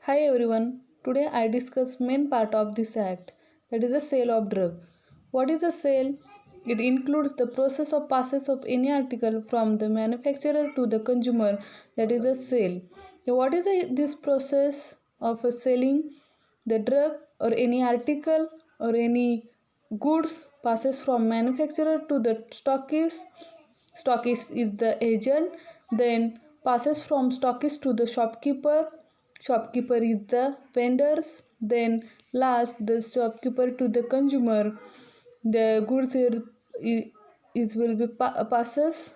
Hi everyone. Today I discuss main part of this act, that is the sale of drug. What is a sale? It includes the process of passes of any article from the manufacturer to the consumer, that is a sale. Now, what is this process of selling the drug or any article or any goods passes from manufacturer to the stockist is the agent, then passes from stockist to the shopkeeper is the vendors, then last the shopkeeper to the consumer. The goods is will be passes.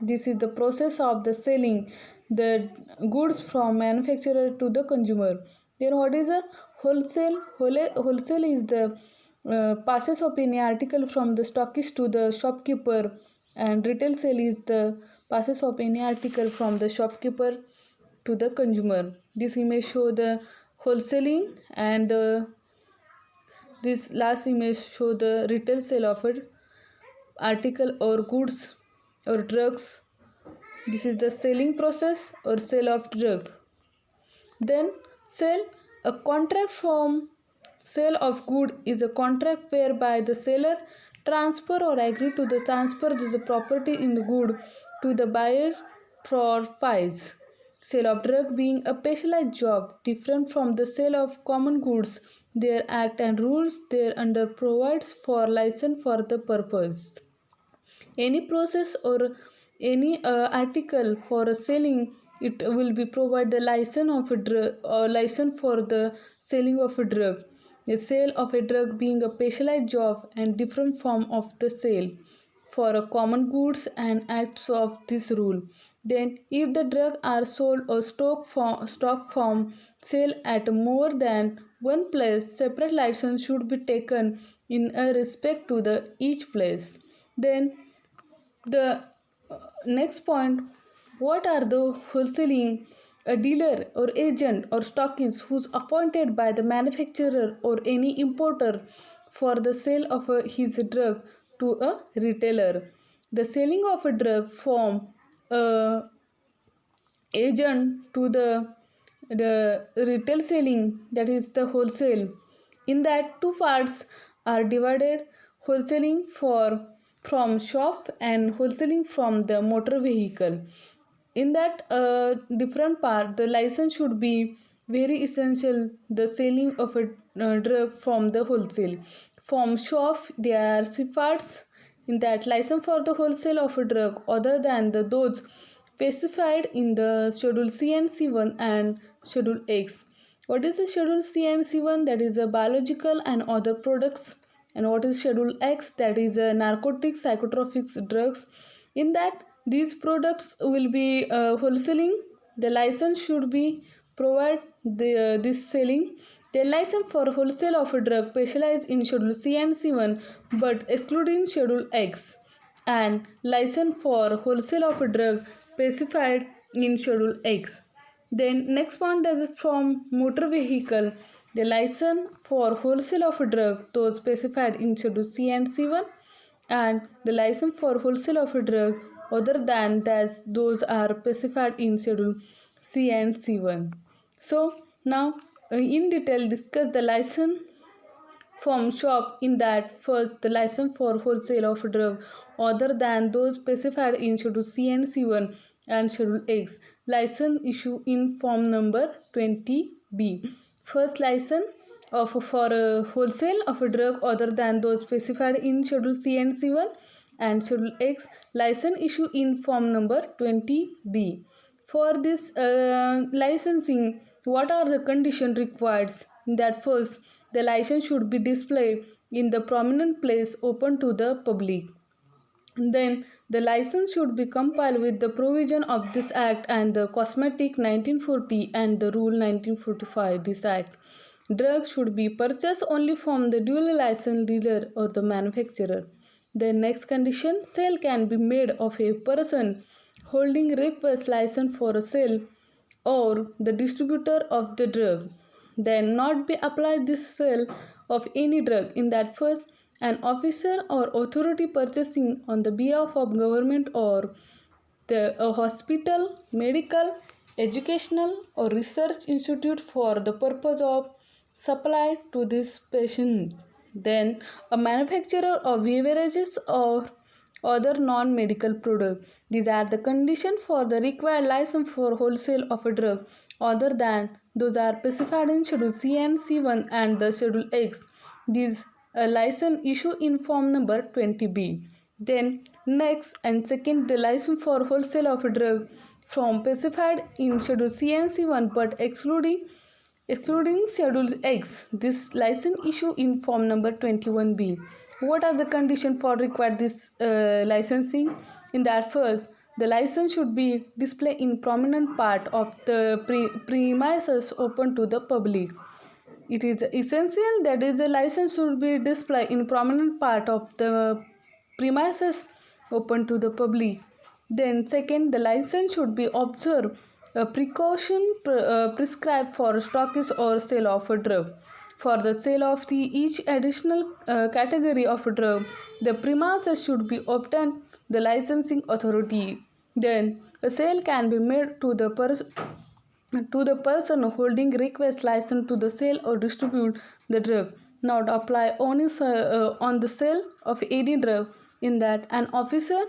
This is the process of the selling the goods from manufacturer to the consumer. Then what is a wholesale? Wholesale is the passes of any article from the stockist to the shopkeeper, and retail sale is the passes of any article from the shopkeeper to the consumer. This image show the wholesaling, and this last image show the retail sale of an article or goods or drugs. This is the selling process or sale of drug. Then sale, a contract from sale of good is a contract whereby the seller transfer or agree to the transfer the property in the good to the buyer for price. Sale of drug being a specialized job different from the sale of common goods. Their act and rules thereunder provides for license for the purpose. Any process or any article for selling, it will be provide the license of a drug or license for the selling of a drug. The sale of a drug being a specialized job and different form of the sale for a common goods and acts of this rule. Then if the drug are sold or stock from sale at more than one place, separate license should be taken in a respect to the each place. Then the next point, what are the wholesaling? A dealer or agent or stockist who's appointed by the manufacturer or any importer for the sale of his drug to a retailer. The selling of a drug from a agent to the retail selling, that is the wholesale. In that two parts are divided: wholesaling for from shop and wholesaling from the motor vehicle. In that different part, the license should be very essential. The selling of a drug from the wholesale from shop, there are parts in that license for the wholesale of a drug other than those specified in the Schedule C and C1 and Schedule X. What is the Schedule C and C1? That is a biological and other products. And what is Schedule X? That is a narcotics, psychotropic drugs. In that, these products will be wholesaling. The license should be provide this selling. The license for wholesale of a drug specialized in Schedule C and C1 but excluding Schedule X, and license for wholesale of a drug specified in Schedule X. Then next point is from motor vehicle. The license for wholesale of a drug those specified in Schedule C and C1, and the license for wholesale of a drug other than that those are specified in Schedule C and C1. So now in detail discuss the license from shop. In that, first the license for wholesale of drug other than those specified in Schedule C and C1 and Schedule X. License issue in form number 20B. First license of for wholesale of a drug other than those specified in Schedule C and C1 and Schedule X. License issue in form number 20B. For this licensing, what are the conditions required? That first, the license should be displayed in the prominent place open to the public. Then the license should be compiled with the provision of this act and the cosmetic 1940 and the rule 1945 this act. Drugs should be purchased only from the duly licensed dealer or the manufacturer. The next condition, sale can be made of a person holding request license for a sale or the distributor of the drug. Then not be applied this sale of any drug. In that first, an officer or authority purchasing on the behalf of government or a hospital, medical educational or research institute for the purpose of supply to this patient. Then a manufacturer of beverages or other non-medical product. These are the conditions for the required license for wholesale of a drug other than those are specified in Schedule C and C1 and the Schedule X. These license issue in form number 20B. Then next and second, the license for wholesale of a drug from specified in Schedule C and C1 but excluding Schedule X. This license issue in form number 21B. What are the conditions for required this licensing? In that first, the license should be displayed in prominent part of the premises open to the public. It is essential that is the license should be displayed in prominent part of the premises open to the public. Then second, the license should be observed a precaution prescribed for stockist or sale of a drug. For the sale of each additional category of a drug, the premises should be obtained the licensing authority. Then a sale can be made to the person holding request license to the sale or distribute the drug, not apply only on the sale of any drug. In that an officer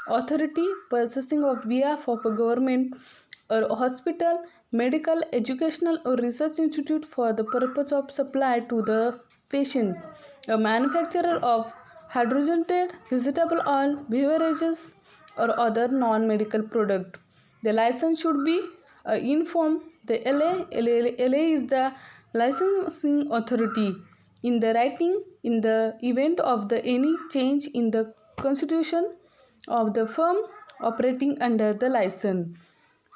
authority purchasing of behalf of a government or hospital, medical, educational or research institute for the purpose of supply to the patient, a manufacturer of hydrogenated vegetable oil, beverages or other non-medical product. The license should be inform the LA is the licensing authority in the writing in the event of the any change in the constitution of the firm operating under the license.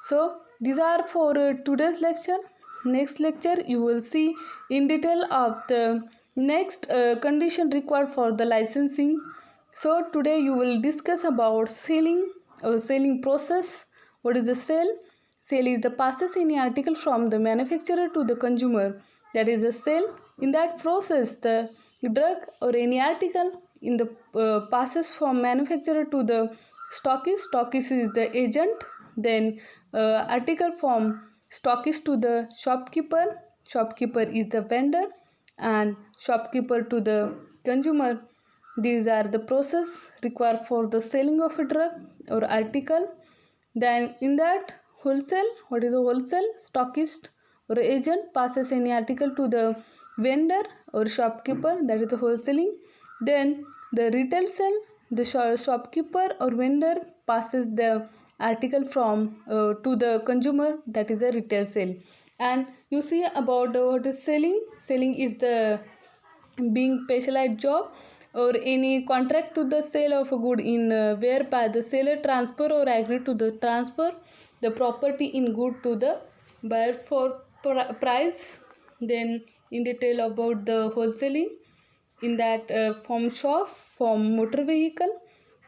So these are for today's lecture. Next lecture you will see in detail of the next condition required for the licensing. So today you will discuss about selling or selling process. What is the sale? Sale is the passes any article from the manufacturer to the consumer. That is a sale. In that process, the drug or any article in the passes from manufacturer to the stockist. Stockist is the agent. Then article from stockist to the shopkeeper. Shopkeeper is the vendor, and shopkeeper to the consumer. These are the process required for the selling of a drug or article. Then in that wholesale, what is a wholesale? Stockist or agent passes any article to the vendor or shopkeeper, that is the wholesaling. Then the retail sale, the shopkeeper or vendor passes the article from to the consumer, that is a retail sale. And you see about what is selling. Selling is the being specialized job or any contract to the sale of a good in whereby the seller transfer or agree to the transfer the property in good to the buyer for price. Then in detail about the wholesaling, in that from shop, from motor vehicle.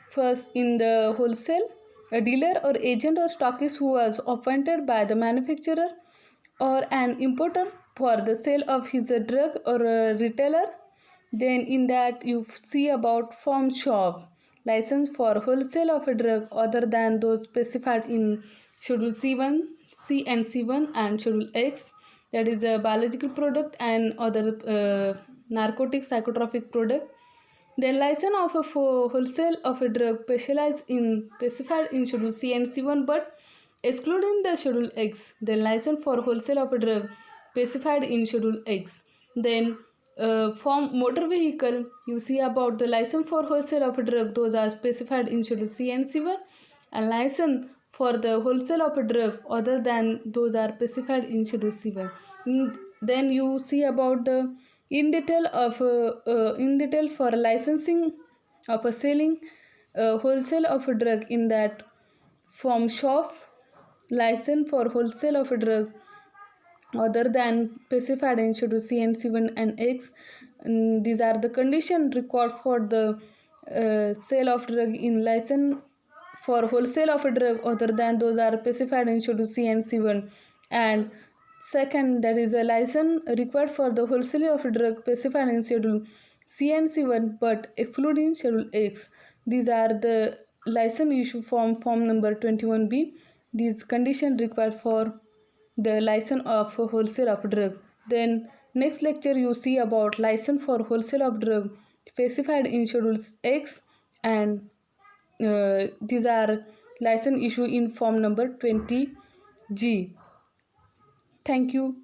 First in the wholesale, a dealer or agent or stockist who was appointed by the manufacturer or an importer for the sale of his drug or a retailer. Then in that you see about farm shop, license for wholesale of a drug other than those specified in Schedule C1, C and C1 and Schedule X, that is a biological product and other narcotic psychotropic product. Then license of a wholesale of a drug specified in Schedule C and C1 but excluding the Schedule X. Then license for wholesale of a drug specified in Schedule X. Then from motor vehicle, you see about the license for wholesale of a drug, those are specified in Schedule C and C1, and license for the wholesale of a drug other than those are specified in Schedule C1. Then you see about the in detail for licensing of a selling wholesale of a drug, in that from shop, license for wholesale of a drug other than specified in Schedule C and C1 and X. These are the conditions required for the sale of drug in license for wholesale of a drug other than those are specified in Schedule C and C1. And second, that is a license required for the wholesale of a drug specified in Schedule C and C1 but excluding Schedule X. These are the license issue form number 21B. these conditions required for the license of wholesale of drug. Then next lecture you see about license for wholesale of drug specified in schedules X, and these are license issue in form number 20G. Thank you.